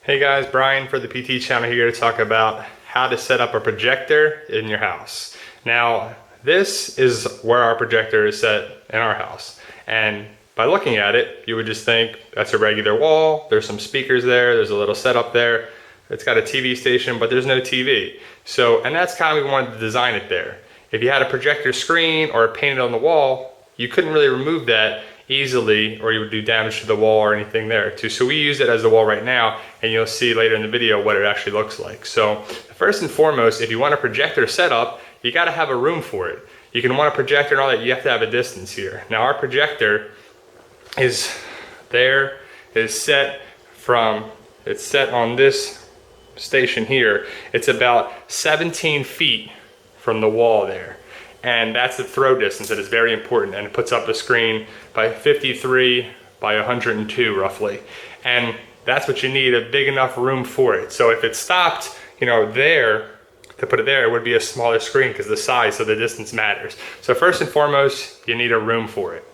Hey guys, Brian for the PT channel here to talk about how to set up a projector in your house. Now, this is where our projector is set in our house. And by looking at it, you would just think that's a regular wall. There's some speakers there. There's a little setup there. It's got a TV station, but there's no TV. And that's kind of, we wanted to design it there. If you had a projector screen or painted on the wall, you couldn't really remove that easily, or you would do damage to the wall or anything there too. So we use it as the wall right now, and you'll see later in the video what it actually looks like. So first and foremost, if you want a projector setup, you got to have a room for it. You can want a projector and all that, you have to have a distance here. Now our projector is there, it's set on this station here. It's about 17 feet from the wall there. And that's the throw distance that is very important, and it puts up the screen by 53 by 102 roughly. And that's what you need, a big enough room for it. So if it stopped, there, to put it there, it would be a smaller screen because the size, so the distance matters. So first and foremost, you need a room for it.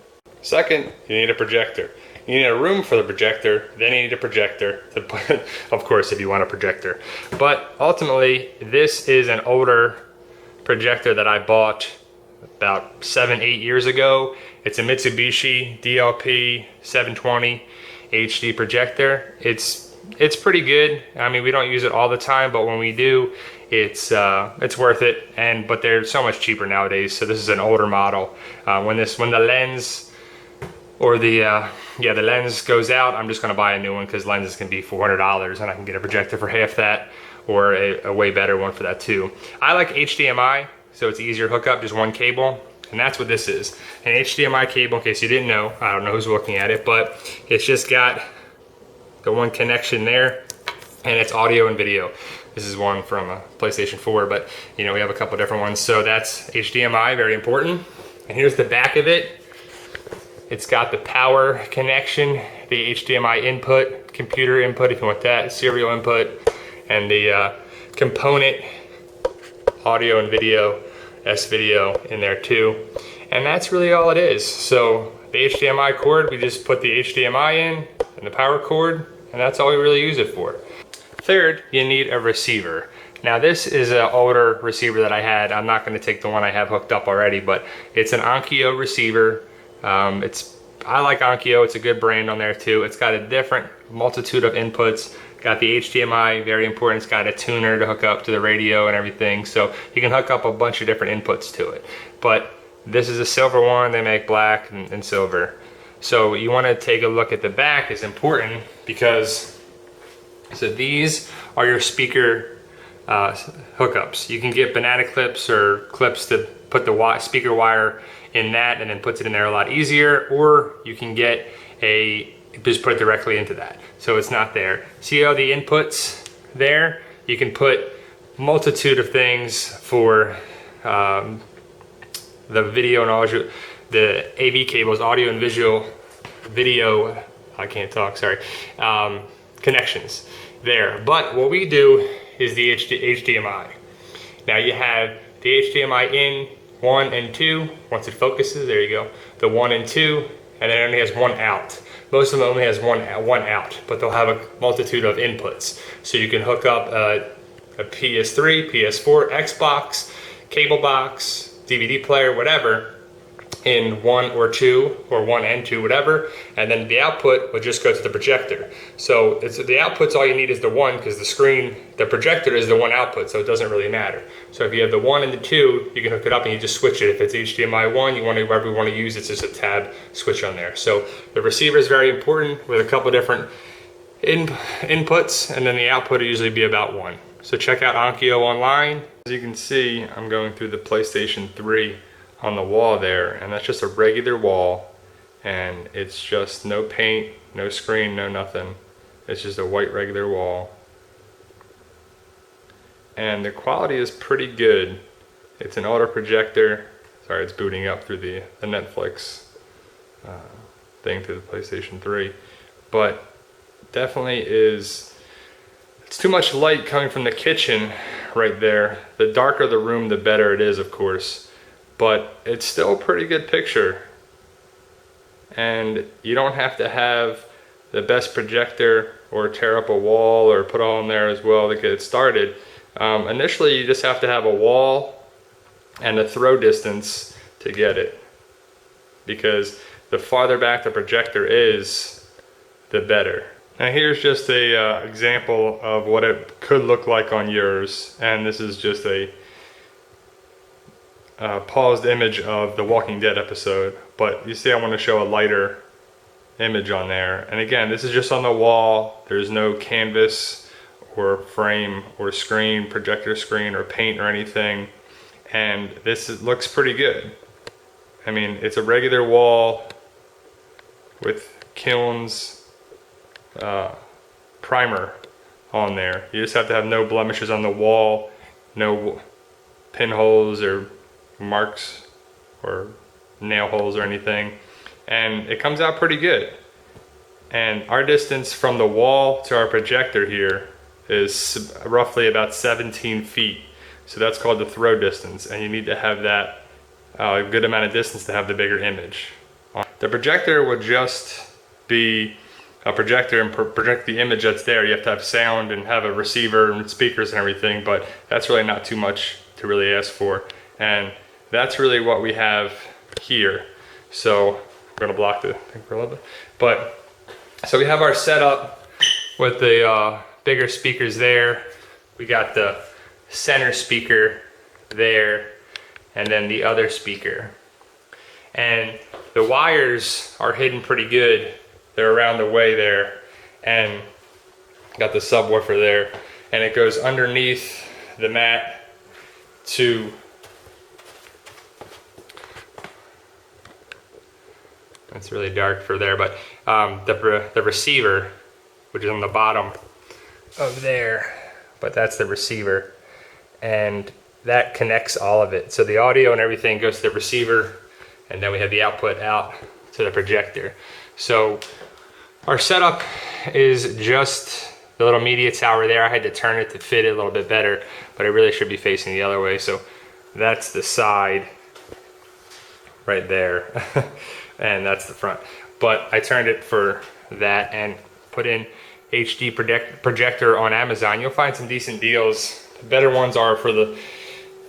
Second, you need a projector. You need a room for the projector, then you need a projector to put, of course, if you want a projector. But ultimately, this is an older projector that I bought about 7-8 years ago. It's a Mitsubishi DLP 720 HD projector. It's pretty good. I mean, we don't use it all the time, but when we do, it's worth it. But they're so much cheaper nowadays. So this is an older model. When the lens or the lens goes out, I'm just gonna buy a new one because lenses can be $400 and I can get a projector for half that, or a way better one for that too. I like HDMI, so it's easier to hook up, just one cable, and that's what this is. An HDMI cable, in case you didn't know, I don't know who's looking at it, but it's just got the one connection there, and it's audio and video. This is one from a PlayStation 4, but we have a couple different ones. So that's HDMI, very important. And here's the back of it. It's got the power connection, the HDMI input, computer input if you want that, serial input, and the component audio and video, S-video in there too. And that's really all it is. So the HDMI cord, we just put the HDMI in and the power cord, and that's all we really use it for. Third, you need a receiver. Now this is an older receiver that I had. I'm not gonna take the one I have hooked up already, but it's an Onkyo receiver. I like Onkyo, it's a good brand on there too. It's got a different multitude of inputs. Got the HDMI, very important. It's got a tuner to hook up to the radio and everything. So you can hook up a bunch of different inputs to it. But this is a silver one, they make black and silver. So you wanna take a look at the back, is important because, so these are your speaker hookups. You can get banana clips or clips to put the speaker wire in that and then puts it in there a lot easier, or you can get just put it directly into that, so it's not there. See all the inputs there? You can put multitude of things for the video and audio, the AV cables, audio and visual video, I can't talk, sorry, connections there. But what we do is the HDMI. Now you have the HDMI in 1 and 2, once it focuses, there you go, the 1 and 2, and then it only has one out. Most of them only has one out, but they'll have a multitude of inputs. So you can hook up a PS3, PS4, Xbox, cable box, DVD player, whatever, in 1 or 2, or 1 and 2, whatever, and then the output will just go to the projector. So the output's all you need is the 1, because the projector is the 1 output, so it doesn't really matter. So if you have the 1 and the 2, you can hook it up and you just switch it. If it's HDMI 1, whatever you want to use, it's just a tab switch on there. So the receiver is very important with a couple different inputs, and then the output will usually be about 1. So check out Onkyo online. As you can see, I'm going through the PlayStation 3 on the wall there, and that's just a regular wall, and it's just no paint, no screen, no nothing. It's just a white regular wall, and the quality is pretty good. It's an older projector. Sorry, it's booting up through the Netflix thing through the PlayStation 3, but definitely it's too much light coming from the kitchen right there. The darker the room, the better it is, of course. But it's still a pretty good picture. And you don't have to have the best projector or tear up a wall or put on there as well to get it started. Initially you just have to have a wall and a throw distance to get it, because the farther back the projector is, the better. Now here's just a example of what it could look like on yours, and this is just a paused image of the Walking Dead episode, but you see I want to show a lighter image on there. And again, this is just on the wall. There's no canvas or frame or screen, projector screen or paint or anything, and looks pretty good. I mean, it's a regular wall with Kiln's primer on there. You just have to have no blemishes on the wall, no pinholes or marks or nail holes or anything, and it comes out pretty good. And our distance from the wall to our projector here is roughly about 17 feet. So that's called the throw distance, and you need to have that a good amount of distance to have the bigger image. The projector would just be a projector and project the image that's there. You have to have sound and have a receiver and speakers and everything, but that's really not too much to really ask for. And that's really what we have here. So we're gonna block the thing for a little bit. But so we have our setup with the bigger speakers there. We got the center speaker there, and then the other speaker. And the wires are hidden pretty good. They're around the way there, and got the subwoofer there, and it goes underneath the mat to it's really dark for there, but the receiver, which is on the bottom of there, but that's the receiver, and that connects all of it. So the audio and everything goes to the receiver, and then we have the output out to the projector. So our setup is just the little media tower there. I had to turn it to fit it a little bit better, but it really should be facing the other way. So that's the side right there. And that's the front. But I turned it for that and put in HD projector on Amazon. You'll find some decent deals. The better ones are for the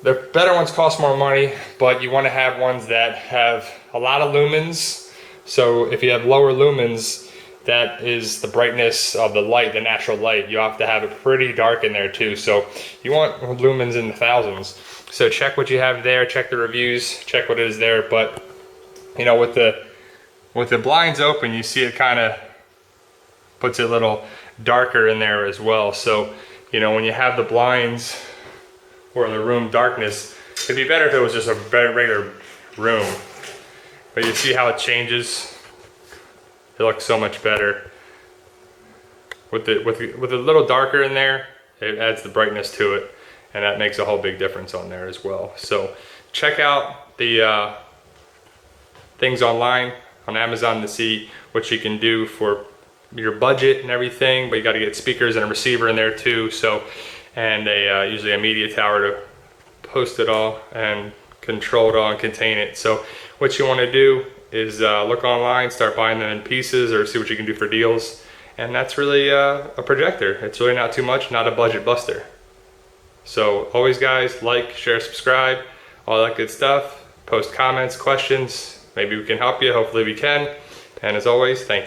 better ones cost more money, but you want to have ones that have a lot of lumens. So if you have lower lumens, that is the brightness of the light, the natural light. You have to have it pretty dark in there too. So you want lumens in the thousands. So check what you have there, check the reviews, check what it is there. But you know, with the blinds open, you see it kind of puts it a little darker in there as well. So, you know, when you have the blinds or the room darkness, it'd be better if it was just a regular room. But you see how it changes? It looks so much better. With a little darker in there, it adds the brightness to it, and that makes a whole big difference on there as well. So check out the things online on Amazon to see what you can do for your budget and everything, but you got to get speakers and a receiver in there too. So, and usually a media tower to host it all and control it all and contain it. So what you want to do is look online, start buying them in pieces, or see what you can do for deals. And that's really a projector. It's really not too much, not a budget buster. So always guys, like, share, subscribe, all that good stuff. Post comments, questions. Maybe we can help you, hopefully we can. And as always, thank you.